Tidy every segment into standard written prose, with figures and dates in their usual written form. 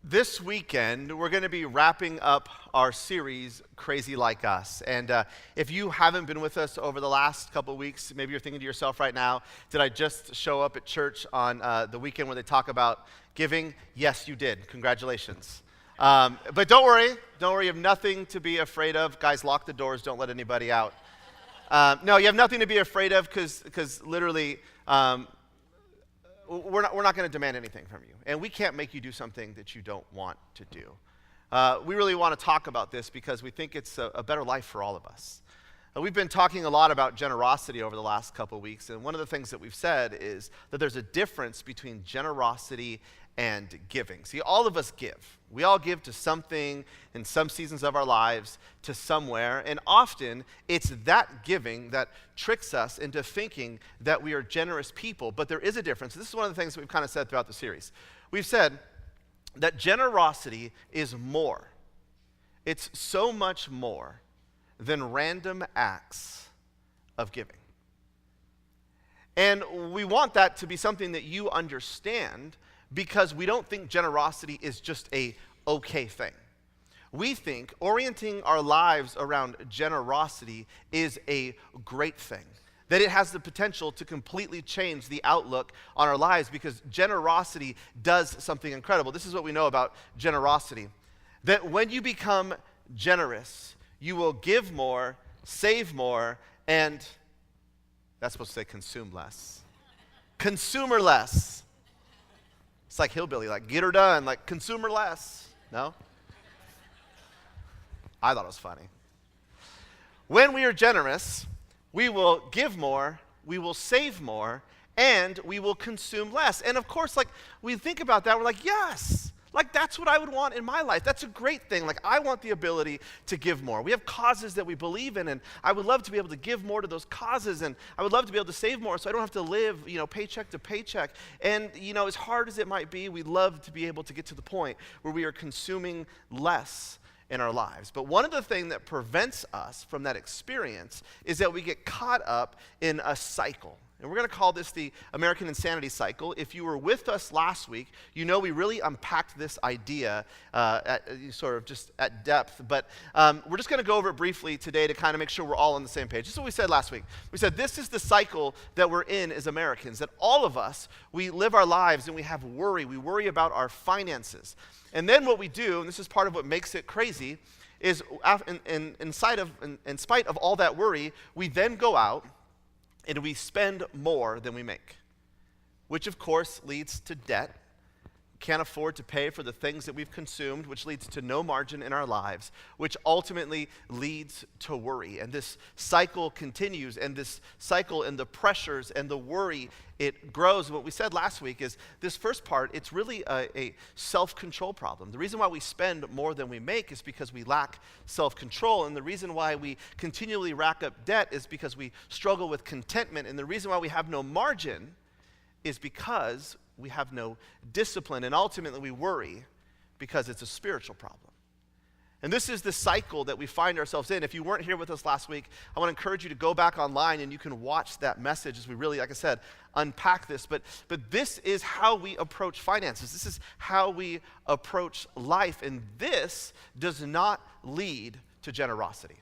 This weekend, we're going to be wrapping up our series, Crazy Like Us. And if you haven't been with us over the last couple of weeks, maybe you're thinking to yourself right now, did I just show up at church on the weekend where they talk about giving? Yes, you did. Congratulations. But don't worry. You have nothing to be afraid of. Guys, lock the doors. Don't let anybody out. No, you have nothing to be afraid of because literally we're not going to demand anything from you. And we can't make you do something that you don't want to do. We really want to talk about this because we think it's a better life for all of us. We've been talking a lot about generosity over the last couple of weeks, and one of the things that we've said is that there's a difference between generosity and giving. See, all of us give. We all give to something in some seasons of our lives, to somewhere, and often it's that giving that tricks us into thinking that we are generous people, but there is a difference. This is one of the things that we've kind of said throughout the series. We've said that generosity is more. It's so much more than random acts of giving. And we want that to be something that you understand because we don't think generosity is just a okay thing. We think orienting our lives around generosity is a great thing, that it has the potential to completely change the outlook on our lives because generosity does something incredible. This is what we know about generosity, that when you become generous, you will give more, save more, and that's supposed to say consume less. Consumer less. It's like hillbilly, like get her done, like consumer less. No? I thought it was funny. When we are generous, we will give more, we will save more, and we will consume less. And of course, like we think about that, we're like, yes. Like that's what I would want in my life. That's a great thing. Like I want the ability to give more. We have causes that we believe in, and I would love to be able to give more to those causes, and I would love to be able to save more so I don't have to live, paycheck to paycheck. And, as hard as it might be, we'd love to be able to get to the point where we are consuming less in our lives. But one of the things that prevents us from that experience is that we get caught up in a cycle. And we're going to call this the American Insanity Cycle. If you were with us last week, you know we really unpacked this idea at depth. But we're just going to go over it briefly today to kind of make sure we're all on the same page. This is what we said last week. We said this is the cycle that we're in as Americans, that all of us, we live our lives and we have worry. We worry about our finances. And then what we do, and this is part of what makes it crazy, is in spite of all that worry, we then go out and we spend more than we make, which of course leads to debt. Can't afford to pay for the things that we've consumed, which leads to no margin in our lives, which ultimately leads to worry. And this cycle continues, and this cycle and the pressures and the worry, it grows. And what we said last week is this first part, it's really a self-control problem. The reason why we spend more than we make is because we lack self-control. And the reason why we continually rack up debt is because we struggle with contentment. And the reason why we have no margin is because we have no discipline, and ultimately we worry because it's a spiritual problem. And this is the cycle that we find ourselves in. If you weren't here with us last week, I want to encourage you to go back online and you can watch that message as we really, like I said, unpack this. But this is how we approach finances. This is how we approach life, and this does not lead to generosity.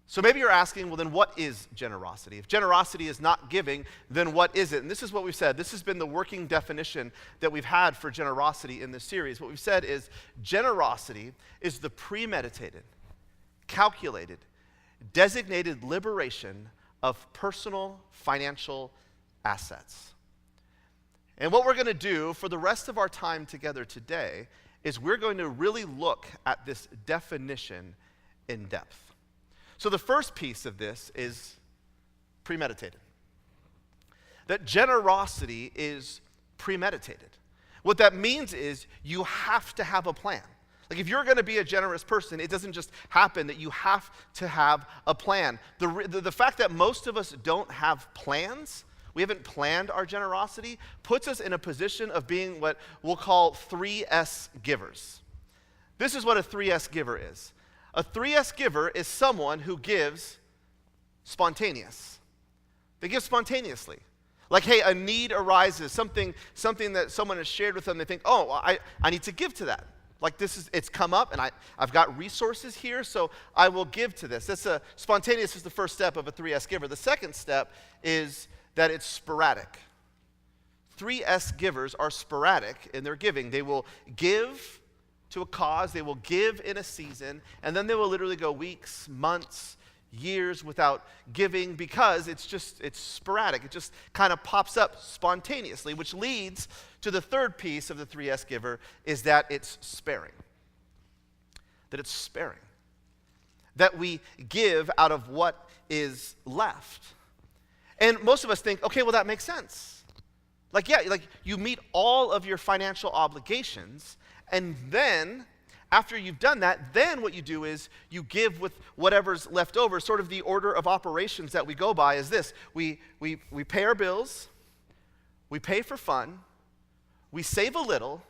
So maybe you're asking, well, then what is generosity? If generosity is not giving, then what is it? And this is what we've said. This has been the working definition that we've had for generosity in this series. What we've said is generosity is the premeditated, calculated, designated liberation of personal financial assets. And what we're going to do for the rest of our time together today is we're going to really look at this definition in depth. So the first piece of this is premeditated. That generosity is premeditated. What that means is you have to have a plan. Like if you're going to be a generous person, it doesn't just happen, that you have to have a plan. The fact that most of us don't have plans, we haven't planned our generosity, puts us in a position of being what we'll call 3S givers. This is what a 3S giver is. A 3S giver is someone who gives spontaneous. They give spontaneously. Like, hey, a need arises, something that someone has shared with them. They think, oh, well, I need to give to that. Like it's come up and I've got resources here, so I will give to this. Spontaneous is the first step of a 3S giver. The second step is that it's sporadic. 3S givers are sporadic in their giving. They will give to a cause, they will give in a season, and then they will literally go weeks, months, years without giving because it's sporadic. It just kind of pops up spontaneously, which leads to the third piece of the 3S giver is that it's sparing. That it's sparing. That we give out of what is left. And most of us think, okay, well, that makes sense. Like you meet all of your financial obligations, and then after you've done that, then what you do is you give with whatever's left over. Sort of the order of operations that we go by is this. We pay our bills, we pay for fun, we save a little,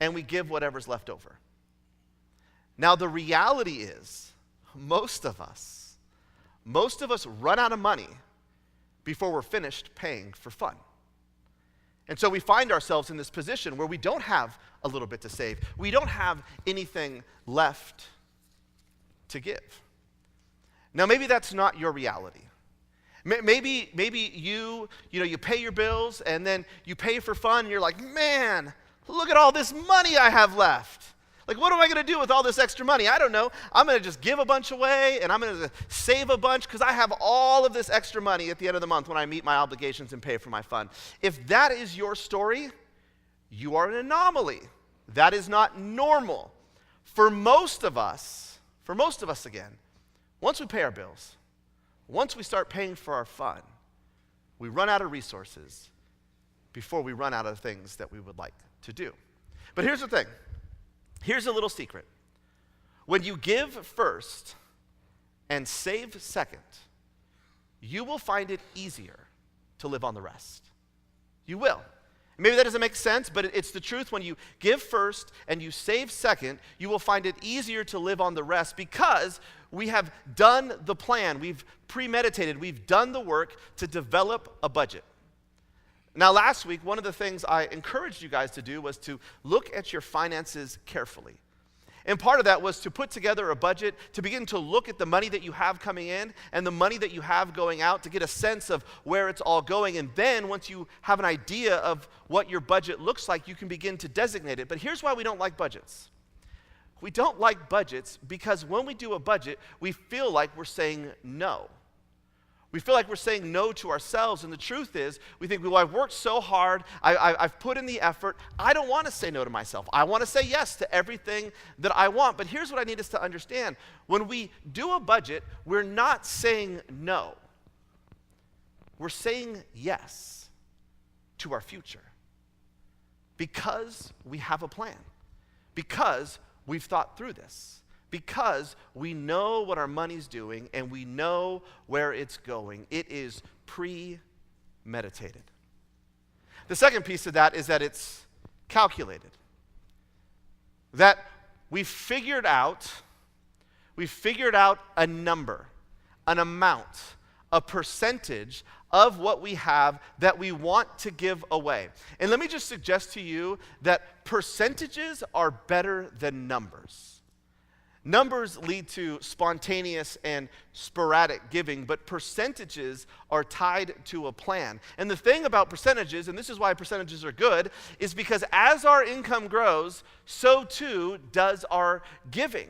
and we give whatever's left over. Now the reality is, most of us run out of money before we're finished paying for fun. And so we find ourselves in this position where we don't have a little bit to save. We don't have anything left to give. Now, maybe that's not your reality. Maybe you pay your bills and then you pay for fun and you're like, man, look at all this money I have left. Like, what am I going to do with all this extra money? I don't know. I'm going to just give a bunch away, and I'm going to save a bunch because I have all of this extra money at the end of the month when I meet my obligations and pay for my fun. If that is your story, you are an anomaly. That is not normal. For most of us again, once we pay our bills, once we start paying for our fun, we run out of resources before we run out of things that we would like to do. But here's the thing. Here's a little secret. When you give first and save second, you will find it easier to live on the rest. You will. Maybe that doesn't make sense, but it's the truth. When you give first and you save second, you will find it easier to live on the rest because we have done the plan. We've premeditated. We've done the work to develop a budget. Now, last week, one of the things I encouraged you guys to do was to look at your finances carefully. And part of that was to put together a budget, to begin to look at the money that you have coming in and the money that you have going out, to get a sense of where it's all going. And then once you have an idea of what your budget looks like, you can begin to designate it. But here's why we don't like budgets. We don't like budgets because when we do a budget, we feel like we're saying no. We feel like we're saying no to ourselves, and the truth is, we think, well, I've worked so hard, I've put in the effort, I don't want to say no to myself. I want to say yes to everything that I want. But here's what I need us to understand. When we do a budget, we're not saying no. We're saying yes to our future because we have a plan, because we've thought through this. Because we know what our money's doing and we know where it's going. It is premeditated. The second piece of that is that it's calculated. That we've figured out a number, an amount, a percentage of what we have that we want to give away. And let me just suggest to you that percentages are better than numbers. Numbers lead to spontaneous and sporadic giving, but percentages are tied to a plan. And the thing about percentages, and this is why percentages are good, is because as our income grows, so too does our giving.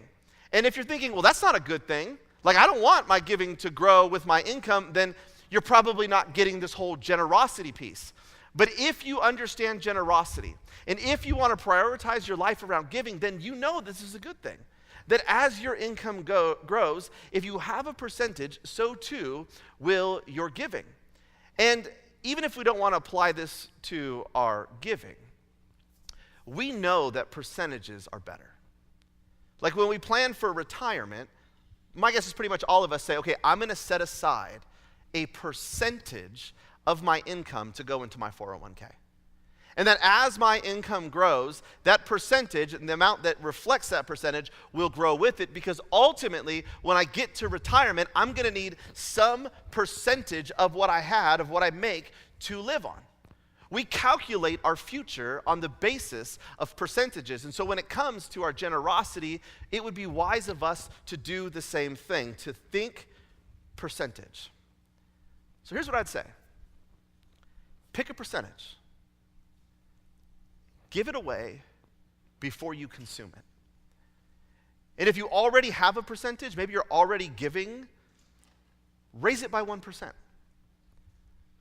And if you're thinking, well, that's not a good thing, like I don't want my giving to grow with my income, then you're probably not getting this whole generosity piece. But if you understand generosity, and if you want to prioritize your life around giving, then you know this is a good thing. That as your income grows, if you have a percentage, so too will your giving. And even if we don't want to apply this to our giving, we know that percentages are better. Like when we plan for retirement, my guess is pretty much all of us say, okay, I'm going to set aside a percentage of my income to go into my 401k. And that as my income grows, that percentage and the amount that reflects that percentage will grow with it, because ultimately, when I get to retirement, I'm going to need some percentage of what I had, of what I make, to live on. We calculate our future on the basis of percentages. And so when it comes to our generosity, it would be wise of us to do the same thing, to think percentage. So here's what I'd say. Pick a percentage. Give it away before you consume it. And if you already have a percentage, maybe you're already giving, raise it by 1%.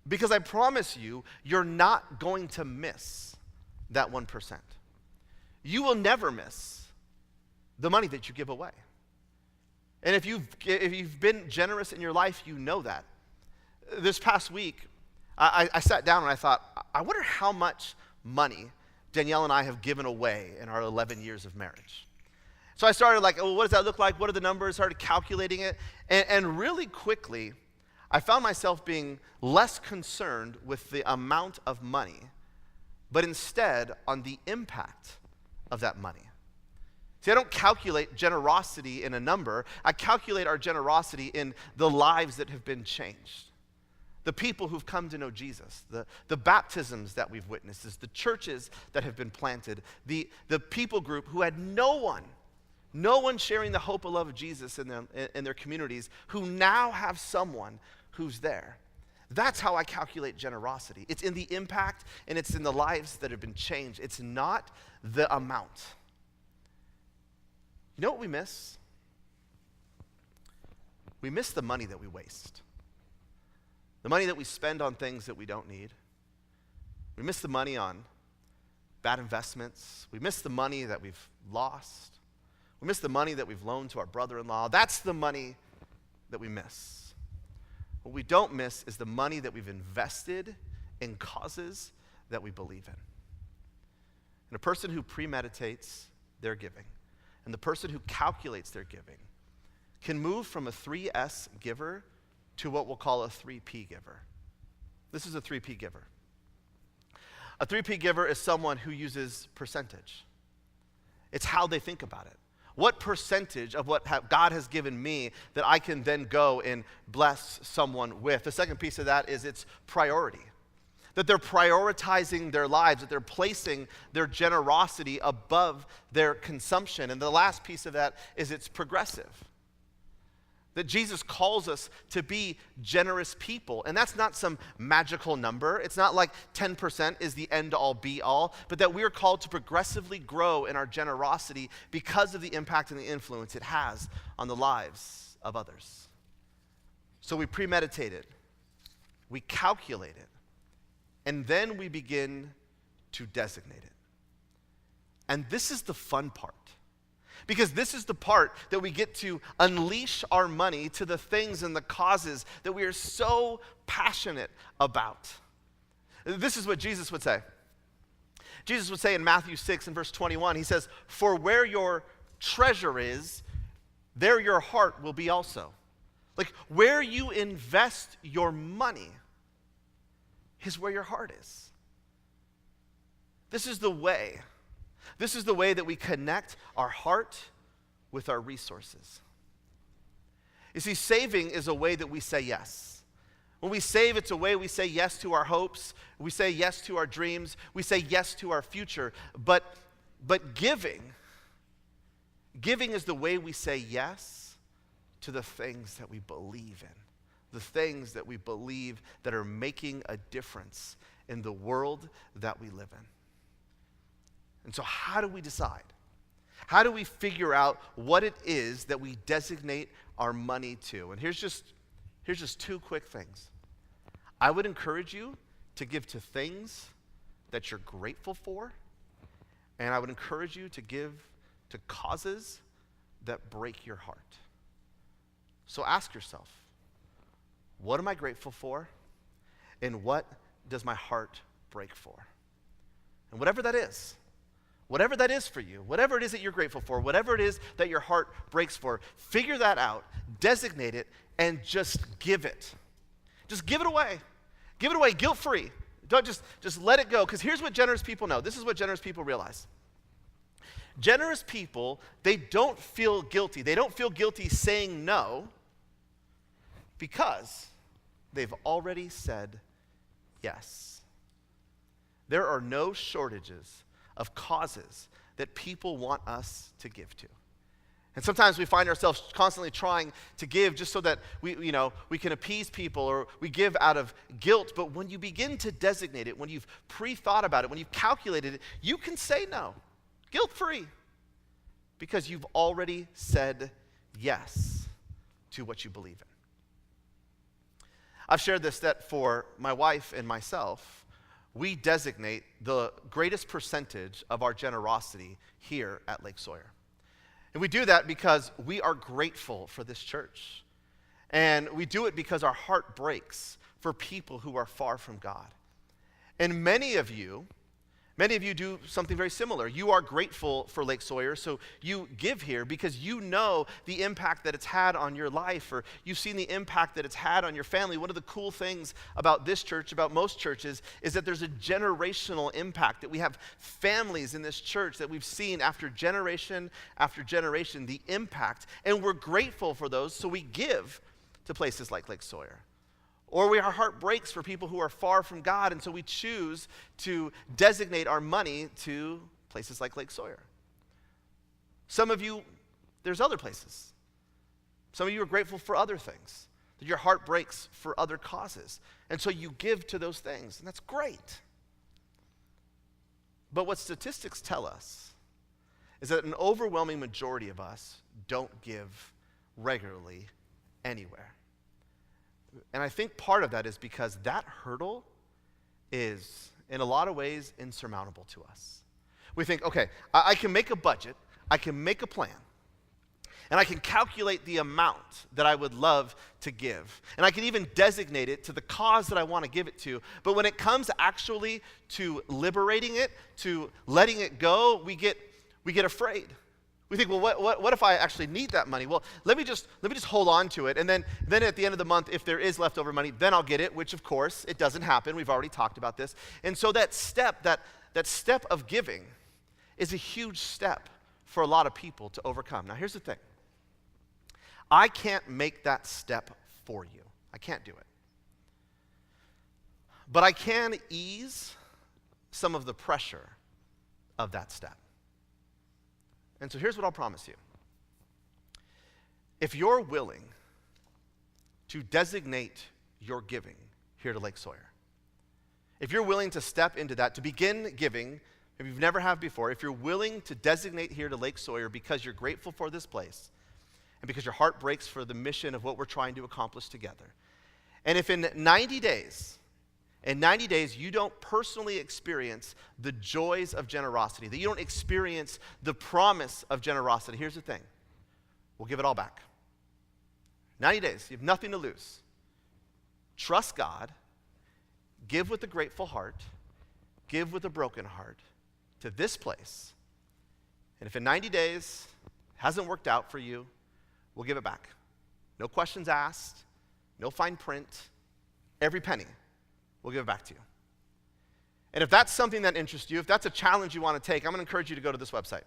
Because I promise you, you're not going to miss that 1%. You will never miss the money that you give away. And if you've been generous in your life, you know that. This past week, I sat down and I thought, I wonder how much money Danielle and I have given away in our 11 years of marriage. So I started like, well, what does that look like? What are the numbers? Started calculating it. And really quickly, I found myself being less concerned with the amount of money, but instead on the impact of that money. See, I don't calculate generosity in a number. I calculate our generosity in the lives that have been changed. The people who've come to know Jesus, the baptisms that we've witnessed, the churches that have been planted, the people group who had no one sharing the hope and love of Jesus in their communities, who now have someone who's there. That's how I calculate generosity. It's in the impact and it's in the lives that have been changed. It's not the amount. You know what we miss? We miss the money that we waste. The money that we spend on things that we don't need. We miss the money on bad investments. We miss the money that we've lost. We miss the money that we've loaned to our brother-in-law. That's the money that we miss. What we don't miss is the money that we've invested in causes that we believe in. And a person who premeditates their giving and the person who calculates their giving can move from a 3S giver to what we'll call a 3P giver. This is a 3P giver. A 3P giver is someone who uses percentage. It's how they think about it. What percentage of what God has given me that I can then go and bless someone with? The second piece of that is its priority. That they're prioritizing their lives, that they're placing their generosity above their consumption. And the last piece of that is it's progressive. That Jesus calls us to be generous people. And that's not some magical number. It's not like 10% is the end-all, be-all, but that we are called to progressively grow in our generosity because of the impact and the influence it has on the lives of others. So we premeditate it, we calculate it, and then we begin to designate it. And this is the fun part. Because this is the part that we get to unleash our money to the things and the causes that we are so passionate about. This is what Jesus would say. Jesus would say in Matthew 6 and verse 21, he says, "For where your treasure is, there your heart will be also." Like where you invest your money is where your heart is. This is the way. This is the way that we connect our heart with our resources. You see, saving is a way that we say yes. When we save, it's a way we say yes to our hopes, we say yes to our dreams, we say yes to our future. But giving is the way we say yes to the things that we believe in, the things that we believe that are making a difference in the world that we live in. And so how do we decide? How do we figure out what it is that we designate our money to? And here's just two quick things. I would encourage you to give to things that you're grateful for, and I would encourage you to give to causes that break your heart. So ask yourself, what am I grateful for, and what does my heart break for? And whatever that is for you, whatever it is that you're grateful for, whatever it is that your heart breaks for, figure that out, designate it, and just give it. Just give it away. Give it away guilt-free. Don't just let it go, because here's what generous people know. This is what generous people realize. Generous people, they don't feel guilty. They don't feel guilty saying no because they've already said yes. There are no shortages of causes that people want us to give to. And sometimes we find ourselves constantly trying to give just so that we can appease people, or we give out of guilt. But when you begin to designate it, when you've pre-thought about it, when you've calculated it, you can say no, guilt-free, because you've already said yes to what you believe in. I've shared this, that for my wife and myself, we designate the greatest percentage of our generosity here at Lake Sawyer. And we do that because we are grateful for this church. And we do it because our heart breaks for people who are far from God. And many of you do something very similar. You are grateful for Lake Sawyer, so you give here because you know the impact that it's had on your life, or you've seen the impact that it's had on your family. One of the cool things about this church, about most churches, is that there's a generational impact, that we have families in this church that we've seen after generation, the impact. And we're grateful for those, so we give to places like Lake Sawyer. Or our heart breaks for people who are far from God, and so we choose to designate our money to places like Lake Sawyer. Some of you, there's other places. Some of you are grateful for other things, that your heart breaks for other causes, and so you give to those things, and that's great. But what statistics tell us is that an overwhelming majority of us don't give regularly anywhere. And I think part of that is because that hurdle is, in a lot of ways, insurmountable to us. We think, okay, I can make a budget, I can make a plan, and I can calculate the amount that I would love to give. And I can even designate it to the cause that I want to give it to. But when it comes actually to liberating it, to letting it go, we get afraid. We think, well, what if I actually need that money? Well, let me just hold on to it, and then at the end of the month, if there is leftover money, then I'll get it, which of course it doesn't happen. We've already talked about this. And so that step of giving is a huge step for a lot of people to overcome. Now here's the thing. I can't make that step for you. I can't do it. But I can ease some of the pressure of that step. And so here's what I'll promise you. If you're willing to designate your giving here to Lake Sawyer, if you're willing to step into that, to begin giving, if you've never have before, if you're willing to designate here to Lake Sawyer because you're grateful for this place, and because your heart breaks for the mission of what we're trying to accomplish together, and if in 90 days you don't personally experience the joys of generosity, that you don't experience the promise of generosity, here's the thing. We'll give it all back. 90 days, you have nothing to lose. Trust God, give with a grateful heart, give with a broken heart to this place. And if in 90 days it hasn't worked out for you, we'll give it back. No questions asked, no fine print, every penny. We'll give it back to you. And if that's something that interests you, if that's a challenge you want to take, I'm going to encourage you to go to this website,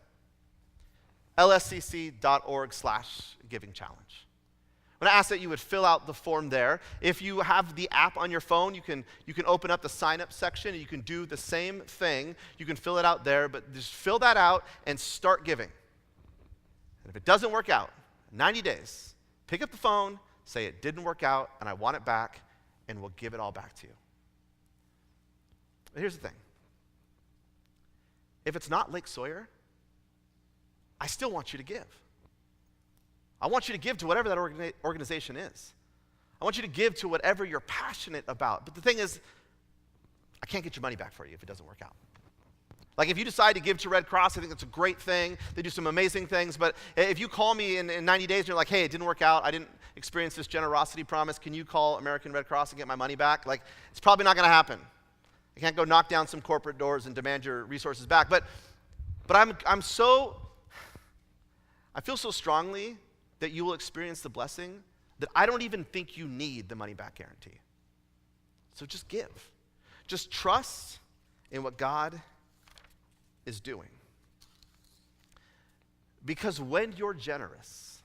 lscc.org/giving-challenge. I'm going to ask that you would fill out the form there. If you have the app on your phone, you can open up the sign-up section, and you can do the same thing. You can fill it out there, but just fill that out and start giving. And if it doesn't work out, 90 days, pick up the phone, say it didn't work out, and I want it back, and we'll give it all back to you. But here's the thing. If it's not Lake Sawyer, I still want you to give. I want you to give to whatever that organization is. I want you to give to whatever you're passionate about. But the thing is, I can't get your money back for you if it doesn't work out. Like if you decide to give to Red Cross, I think it's a great thing. They do some amazing things. But if you call me in 90 days and you're like, hey, it didn't work out, I didn't experience this generosity promise, can you call American Red Cross and get my money back? Like, it's probably not going to happen. I can't go knock down some corporate doors and demand your resources back. But I feel so strongly that you will experience the blessing that I don't even think you need the money back guarantee. So just give. Just trust in what God is doing. Because when you're generous,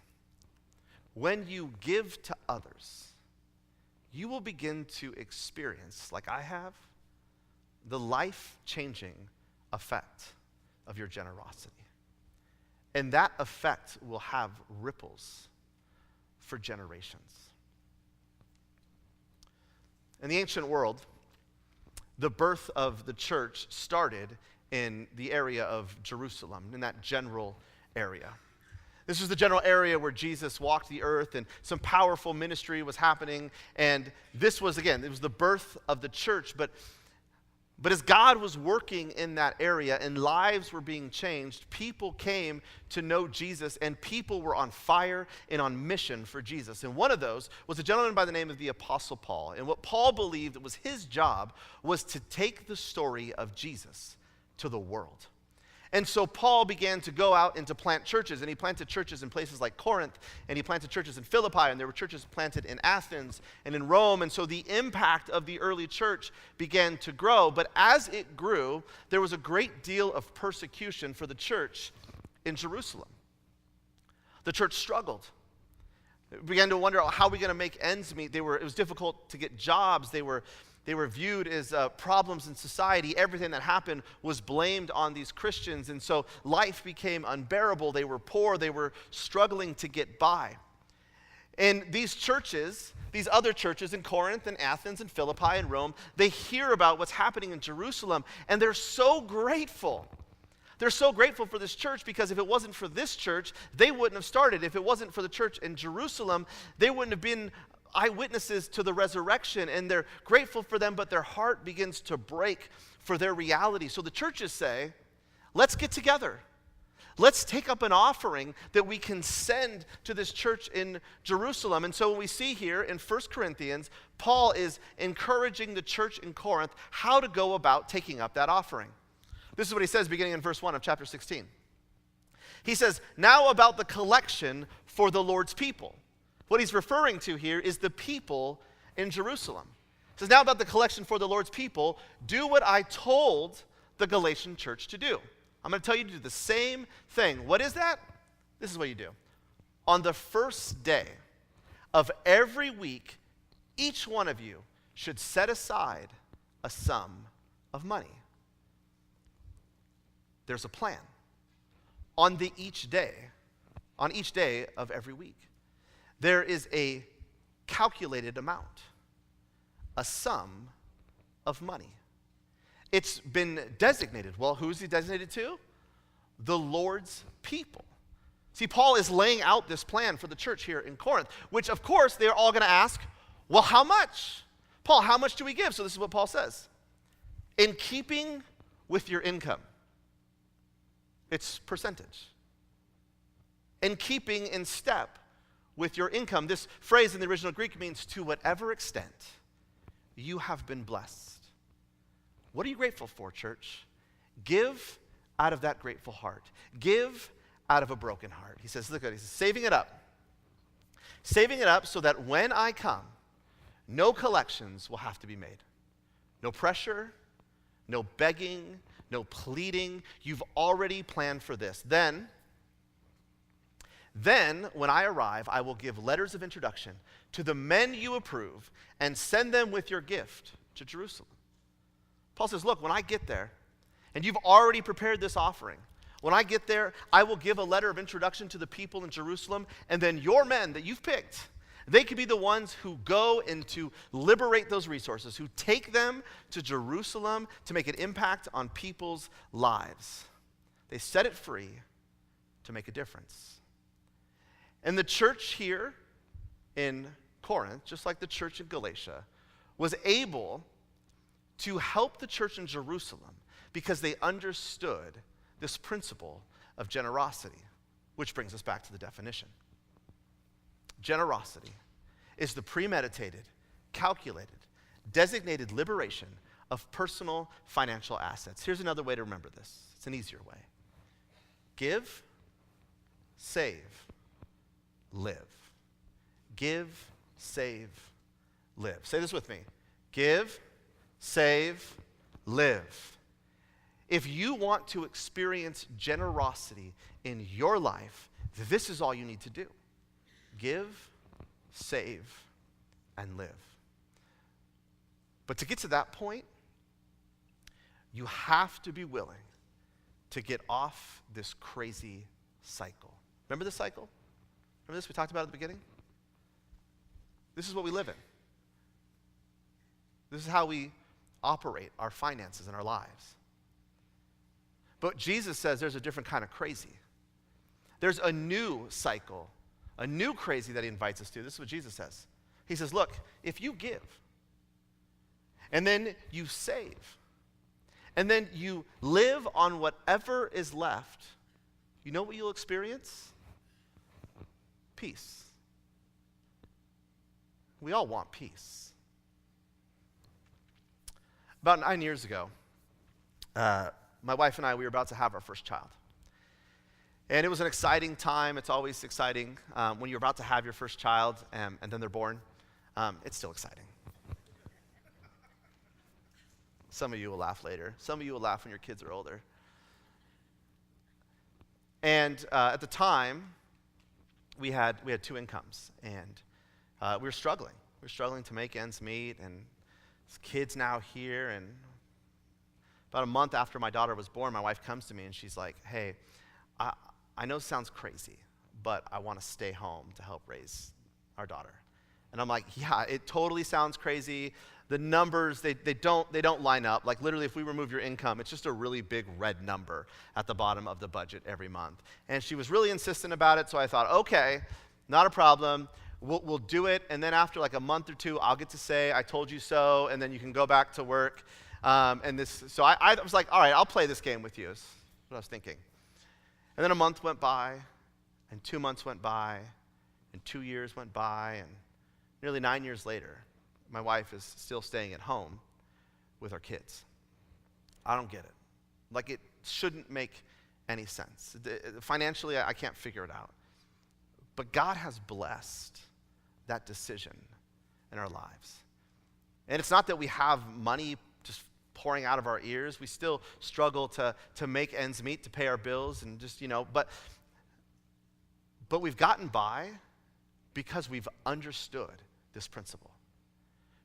when you give to others, you will begin to experience, like I have, the life-changing effect of your generosity. And that effect will have ripples for generations. In the ancient world, the birth of the church started in the area of Jerusalem, in that general area. This was the general area where Jesus walked the earth and some powerful ministry was happening. And this was, again, it was the birth of the church. But as God was working in that area and lives were being changed, people came to know Jesus and people were on fire and on mission for Jesus. And one of those was a gentleman by the name of the Apostle Paul. And what Paul believed was his job was to take the story of Jesus to the world. And so Paul began to go out and to plant churches, and he planted churches in places like Corinth, and he planted churches in Philippi, and there were churches planted in Athens and in Rome, and so the impact of the early church began to grow. But as it grew, there was a great deal of persecution for the church in Jerusalem. The church struggled. It began to wonder, how are we going to make ends meet? It was difficult to get jobs. They were viewed as problems in society. Everything that happened was blamed on these Christians, and so life became unbearable. They were poor. They were struggling to get by. And these churches, these other churches in Corinth and Athens and Philippi and Rome, they hear about what's happening in Jerusalem, and they're so grateful. They're so grateful for this church because if it wasn't for this church, they wouldn't have started. If it wasn't for the church in Jerusalem, they wouldn't have been eyewitnesses to the resurrection, and they're grateful for them, but their heart begins to break for their reality. So the churches say, let's get together. Let's take up an offering that we can send to this church in Jerusalem. And so what we see here in 1 Corinthians, Paul is encouraging the church in Corinth how to go about taking up that offering. This is what he says beginning in verse 1 of chapter 16. He says, now about the collection for the Lord's people. What he's referring to here is the people in Jerusalem. He says, now about the collection for the Lord's people, do what I told the Galatian church to do. I'm going to tell you to do the same thing. What is that? This is what you do. On the first day of every week, each one of you should set aside a sum of money. There's a plan. On each day of every week, there is a calculated amount, a sum of money. It's been designated. Well, who's he designated to? The Lord's people. See, Paul is laying out this plan for the church here in Corinth, which, of course, they're all going to ask, well, how much? Paul, how much do we give? So this is what Paul says. In keeping with your income. It's percentage. In keeping in step with your income. This phrase in the original Greek means to whatever extent you have been blessed. What are you grateful for, church? Give out of that grateful heart. Give out of a broken heart. He says, look at it, he says, saving it up. Saving it up so that when I come, no collections will have to be made. No pressure, no begging, no pleading. You've already planned for this. Then, when I arrive, I will give letters of introduction to the men you approve and send them with your gift to Jerusalem. Paul says, look, when I get there, and you've already prepared this offering, when I get there, I will give a letter of introduction to the people in Jerusalem, and then your men that you've picked, they could be the ones who go and to liberate those resources, who take them to Jerusalem to make an impact on people's lives. They set it free to make a difference. And the church here in Corinth, just like the church in Galatia, was able to help the church in Jerusalem because they understood this principle of generosity, which brings us back to the definition. Generosity is the premeditated, calculated, designated liberation of personal financial assets. Here's another way to remember this. It's an easier way. Give, save, live. Give, save, live. Say this with me. Give, save, live. If you want to experience generosity in your life, this is all you need to do. Give, save, and live. But to get to that point, You have to be willing to get off this crazy cycle. Remember the cycle? Remember this we talked about at the beginning? This is what we live in. This is how we operate our finances and our lives. But Jesus says there's a different kind of crazy. There's a new cycle, a new crazy that he invites us to. This is what Jesus says. He says, look, if you give, and then you save, and then you live on whatever is left, you know what you'll experience? Peace. We all want peace. About 9 years ago, my wife and I, we were about to have our first child. And it was an exciting time. It's always exciting when you're about to have your first child and then they're born. It's still exciting. Some of you will laugh later. Some of you will laugh when your kids are older. And at the time, we had 2 incomes, and we were struggling. We were struggling to make ends meet, and kids now here. And about a month after my daughter was born, my wife comes to me and she's like, hey, I know it sounds crazy, but I want to stay home to help raise our daughter. And I'm like, yeah, it totally sounds crazy. The numbers, they don't line up. Like literally, if we remove your income, it's just a really big red number at the bottom of the budget every month. And she was really insistent about it, so I thought, okay, not a problem. We'll do it, and then after like a month or 2, I'll get to say, I told you so, and then you can go back to work. So I was like, all right, I'll play this game with you, is what I was thinking. And then a month went by, and 2 months went by, and 2 years went by, and nearly 9 years later, my wife is still staying at home with our kids. I don't get it. Like, it shouldn't make any sense. Financially, I can't figure it out. But God has blessed that decision in our lives. And it's not that we have money just pouring out of our ears. We still struggle to make ends meet, to pay our bills, and just, but we've gotten by because we've understood this principle.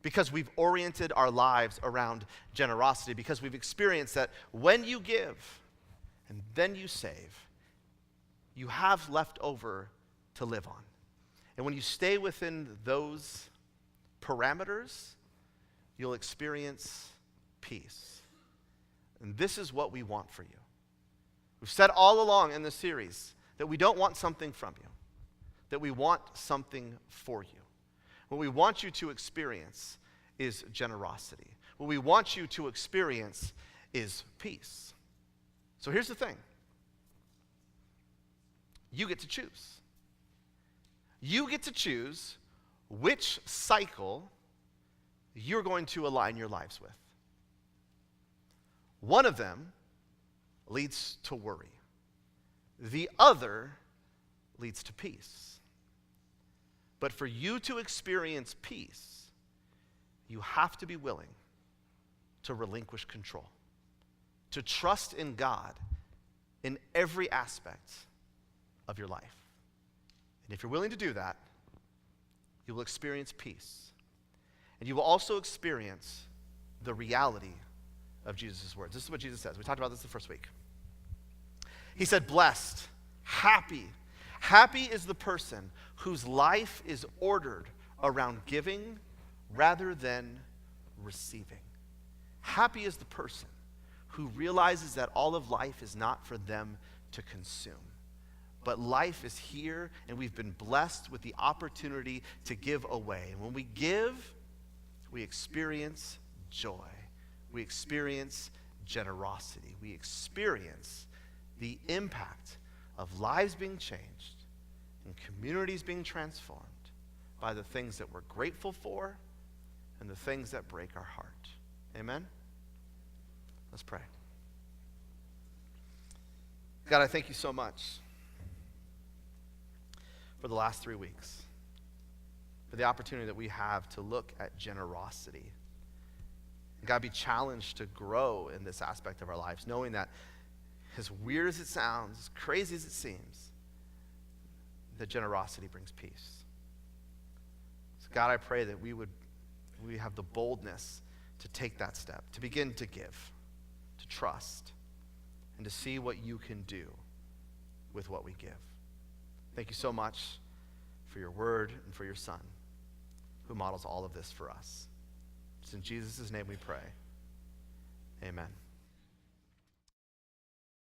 Because we've oriented our lives around generosity, because we've experienced that when you give and then you save, you have left over to live on. And when you stay within those parameters, you'll experience peace. And this is what we want for you. We've said all along in this series that we don't want something from you, that we want something for you. What we want you to experience is generosity. What we want you to experience is peace. So here's the thing. You get to choose. You get to choose which cycle you're going to align your lives with. One of them leads to worry. The other leads to peace. But for you to experience peace, you have to be willing to relinquish control, to trust in God in every aspect of your life. And if you're willing to do that, you will experience peace. And you will also experience the reality of Jesus' words. This is what Jesus says. We talked about this the first week. He said, blessed, happy. Happy is the person whose life is ordered around giving rather than receiving. Happy is the person who realizes that all of life is not for them to consume. But life is here, and we've been blessed with the opportunity to give away. And when we give, we experience joy. We experience generosity. We experience the impact of lives being changed and communities being transformed by the things that we're grateful for and the things that break our heart. Amen? Let's pray. God, I thank you so much for the last 3 weeks, for the opportunity that we have to look at generosity. God, be challenged to grow in this aspect of our lives, knowing that as weird as it sounds, as crazy as it seems, that generosity brings peace. So God, I pray that we have the boldness to take that step, to begin to give, to to trust, and to see what you can do with what we give. Thank you so much for your word and for your Son, who models all of this for us. It's in Jesus' name we pray. Amen.